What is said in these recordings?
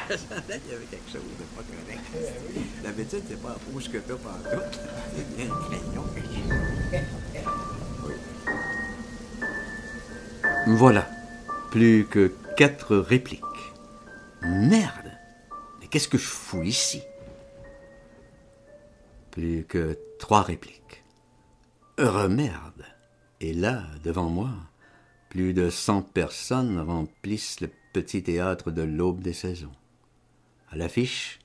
Ça sentait qu'il y avait quelque chose de pas correct. D'habitude, c'est pas la bouche que t'as pantoute. C'est bien un crayon que j'ai. Voilà. Plus que 4 répliques. Merde! Mais qu'est-ce que je fous ici? Plus que 3 répliques. Merde! Et là, devant moi, plus de 100 personnes remplissent le petit théâtre de l'Aube des saisons. À l'affiche,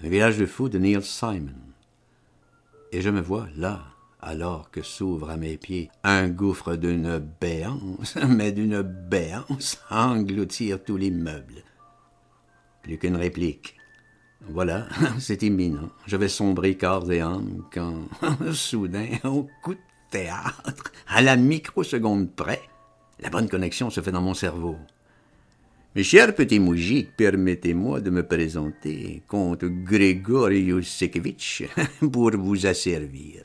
un village de fous de Neil Simon. Et je me vois là, alors que s'ouvre à mes pieds un gouffre d'une béance, mais d'une béance à engloutir tout l'immeuble. Plus qu'une réplique. Voilà, c'est imminent. Je vais sombrer corps et âme quand, soudain, au coup de théâtre, à la microseconde près, la bonne connexion se fait dans mon cerveau. Mes chers petits moujiks, permettez-moi de me présenter, comte Grégori Yousekevitch, pour vous asservir.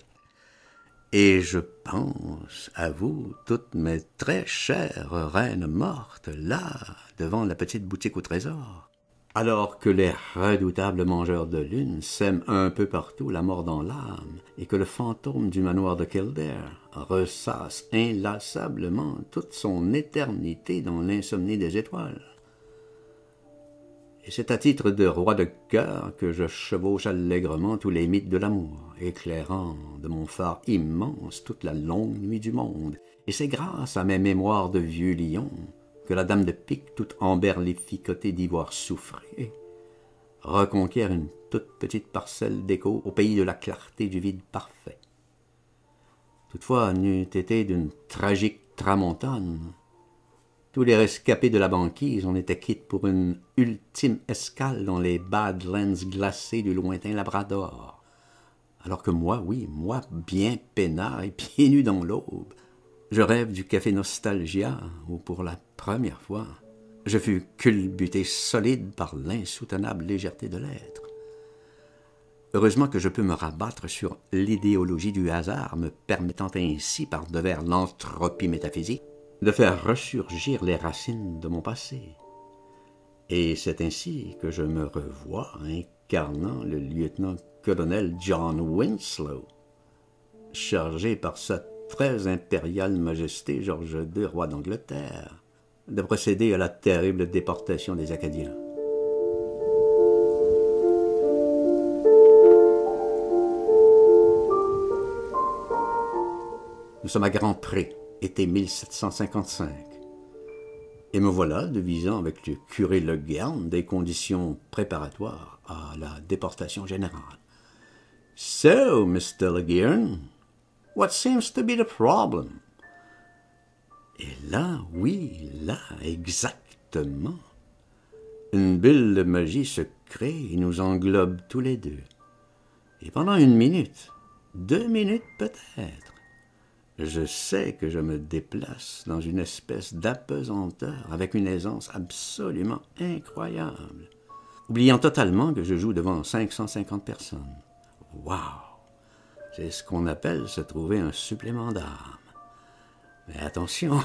Et je pense à vous, toutes mes très chères reines mortes, là, devant la petite boutique au trésor. Alors que les redoutables mangeurs de lune sèment un peu partout la mort dans l'âme, et que le fantôme du manoir de Kildare ressasse inlassablement toute son éternité dans l'insomnie des étoiles. Et c'est à titre de roi de cœur que je chevauche allègrement tous les mythes de l'amour, éclairant de mon phare immense toute la longue nuit du monde. Et c'est grâce à mes mémoires de vieux lions que la dame de pique, toute emberlificotée d'ivoire soufré, reconquiert une toute petite parcelle d'écho au pays de la clarté du vide parfait. Toutefois, n'eût été d'une tragique tramontane, tous les rescapés de la banquise en étaient quittes pour une ultime escale dans les Badlands glacés du lointain Labrador. Alors que moi, oui, moi, bien peinard et pieds nus dans l'aube, je rêve du café Nostalgia où, pour la première fois, je fus culbuté solide par l'insoutenable légèreté de l'être. Heureusement que je peux me rabattre sur l'idéologie du hasard, me permettant ainsi, par devers l'entropie métaphysique, de faire ressurgir les racines de mon passé. Et c'est ainsi que je me revois incarnant le lieutenant-colonel John Winslow, chargé par sa très impériale majesté George II, roi d'Angleterre, de procéder à la terrible déportation des Acadiens. Nous sommes à Grand Pré, été 1755. Et me voilà devisant avec le curé Le Guern des conditions préparatoires à la déportation générale. « So, Mr. Le Guern, what seems to be the problem? » Et là, oui, là, exactement. Une bulle de magie se crée et nous englobe tous les deux. Et pendant 1 minute, 2 minutes peut-être, je sais que je me déplace dans une espèce d'apesanteur avec une aisance absolument incroyable, oubliant totalement que je joue devant 550 personnes. Waouh! C'est ce qu'on appelle se trouver un supplément d'âme. Mais attention,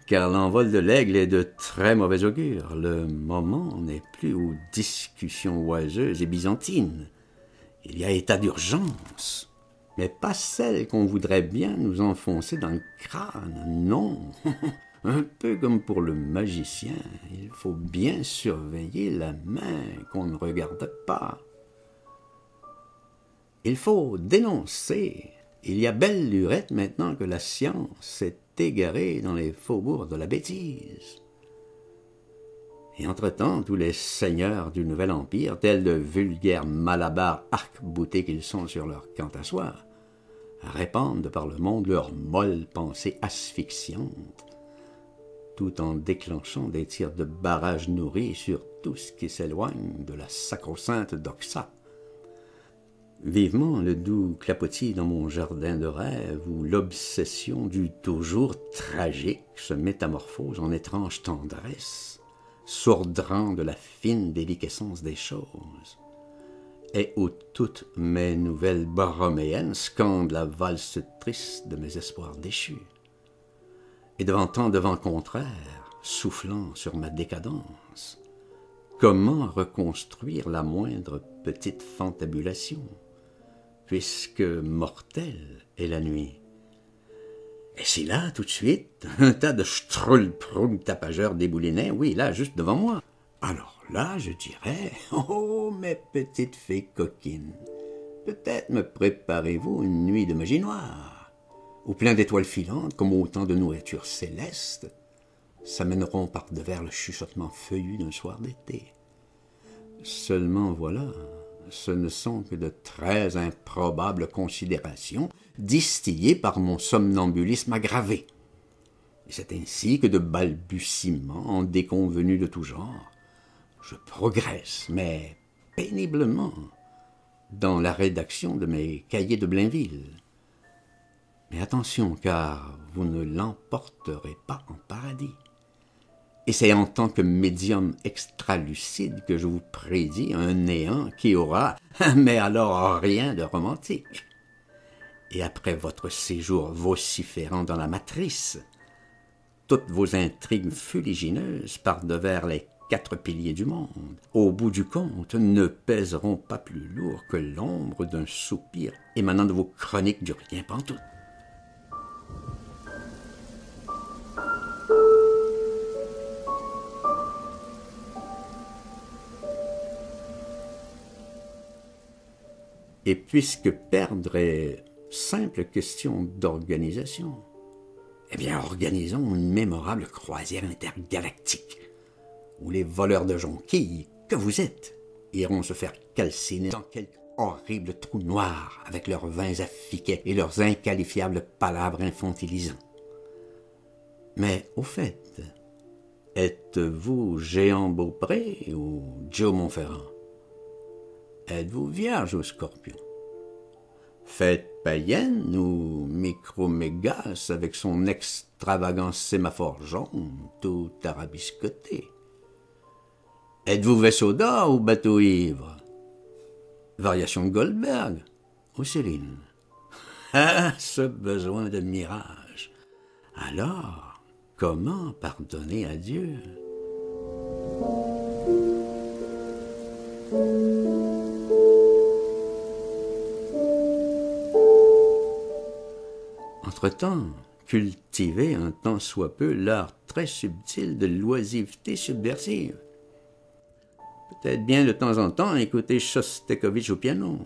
car l'envol de l'aigle est de très mauvais augure. Le moment n'est plus aux discussions oiseuses et byzantines. Il y a état d'urgence. Mais pas celle qu'on voudrait bien nous enfoncer dans le crâne, non. Un peu comme pour le magicien, il faut bien surveiller la main qu'on ne regarde pas. Il faut dénoncer. Il y a belle lurette maintenant que la science s'est égarée dans les faubourgs de la bêtise. Et entre-temps, tous les seigneurs du Nouvel Empire, tels de vulgaires malabars arc-boutés qu'ils sont sur leur camp à soie, répandent de par le monde leurs molles pensées asphyxiantes, tout en déclenchant des tirs de barrage nourris sur tout ce qui s'éloigne de la sacro-sainte doxa. Vivement le doux clapotis dans mon jardin de rêve où l'obsession du toujours tragique se métamorphose en étrange tendresse, sourdrant de la fine déliquescence des choses, et où toutes mes nouvelles borroméennes scandent la valse triste de mes espoirs déchus. Et devant tant de vents contraires, soufflant sur ma décadence, comment reconstruire la moindre petite fantabulation, puisque mortelle est la nuit. Et c'est là, tout de suite, un tas de schtroull-proul tapageurs déboulinés, oui, là, juste devant moi. Alors là, je dirais, oh, mes petites fées coquines, peut-être me préparez-vous une nuit de magie noire, où plein d'étoiles filantes, comme autant de nourritures célestes, s'amèneront par-devers le chuchotement feuillu d'un soir d'été. Seulement voilà, ce ne sont que de très improbables considérations distillées par mon somnambulisme aggravé. Et c'est ainsi que de balbutiements en déconvenus de tout genre, je progresse, mais péniblement, dans la rédaction de mes cahiers de Blainville. Mais attention, car vous ne l'emporterez pas en paradis. Et c'est en tant que médium extralucide que je vous prédis un néant qui aura, mais alors rien de romantique. Et après votre séjour vociférant dans la matrice, toutes vos intrigues fuligineuses par-devers les 4 piliers du monde, au bout du compte, ne pèseront pas plus lourd que l'ombre d'un soupir émanant de vos chroniques du rien pantoute. Et puisque perdre est simple question d'organisation, eh bien organisons une mémorable croisière intergalactique, où les voleurs de jonquilles que vous êtes iront se faire calciner dans quelque horrible trou noir avec leurs vins affiqués et leurs inqualifiables palabres infantilisants. Mais au fait, êtes-vous Géant Beaupré ou Joe Montferrand? Êtes-vous Vierge ou Scorpion? Fête païenne ou Micromégas avec son extravagant sémaphore jaune tout arabiscoté? Êtes-vous vaisseau d'or ou bateau ivre? Variation de Goldberg ou Céline? Ah, ce besoin de mirage! Alors, comment pardonner à Dieu? Entre-temps, cultivez un tant soit peu l'art très subtil de l'oisiveté subversive. Peut-être bien de temps en temps écouter Shostakovich au piano.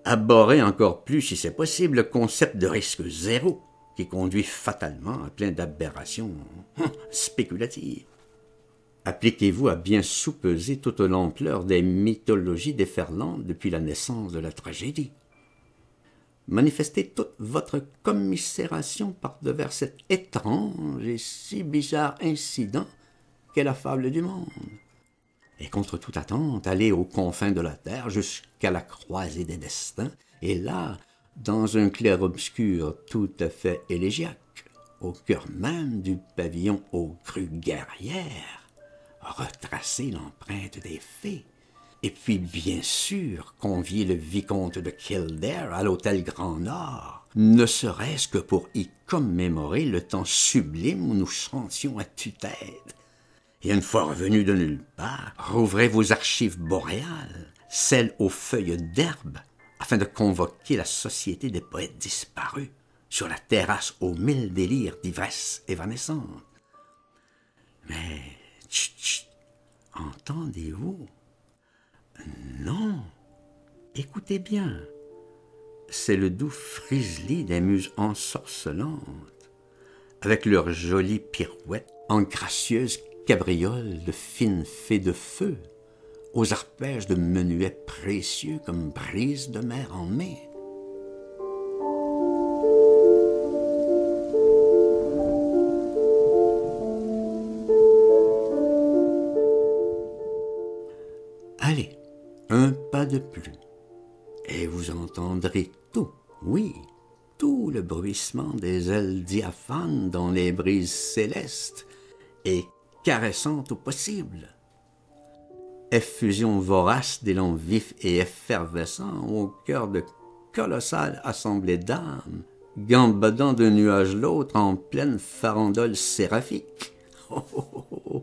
Abhorrez encore plus, si c'est possible, le concept de risque zéro qui conduit fatalement à plein d'aberrations spéculatives. Appliquez-vous à bien soupeser toute l'ampleur des mythologies déferlantes depuis la naissance de la tragédie. Manifestez toute votre commisération par-devers cet étrange et si bizarre incident qu'est la fable du monde. Et contre toute attente, allez aux confins de la terre jusqu'à la croisée des destins, et là, dans un clair-obscur tout à fait élégiaque, au cœur même du pavillon aux crues guerrières, retracez l'empreinte des fées. Et puis, bien sûr, convier le vicomte de Kildare à l'hôtel Grand Nord, ne serait-ce que pour y commémorer le temps sublime où nous chantions à tue-tête. Et une fois revenus de nulle part, rouvrez vos archives boréales, celles aux feuilles d'herbe, afin de convoquer la société des poètes disparus sur la terrasse aux 1000 délires d'ivresse évanescente. Mais, chut, chut, entendez-vous? Non, écoutez bien, c'est le doux frisli des muses ensorcelantes, avec leurs jolies pirouettes en gracieuses cabrioles de fines fées de feu, aux arpèges de menuets précieux comme brise de mer en mai. Allez, un pas de plus, et vous entendrez tout, oui, tout le bruissement des ailes diaphanes dans les brises célestes et caressantes au possible. Effusion vorace d'élan vifs et effervescents au cœur de colossales assemblées d'âmes, gambadant d'un nuage l'autre en pleine farandole séraphique. Oh, oh, oh,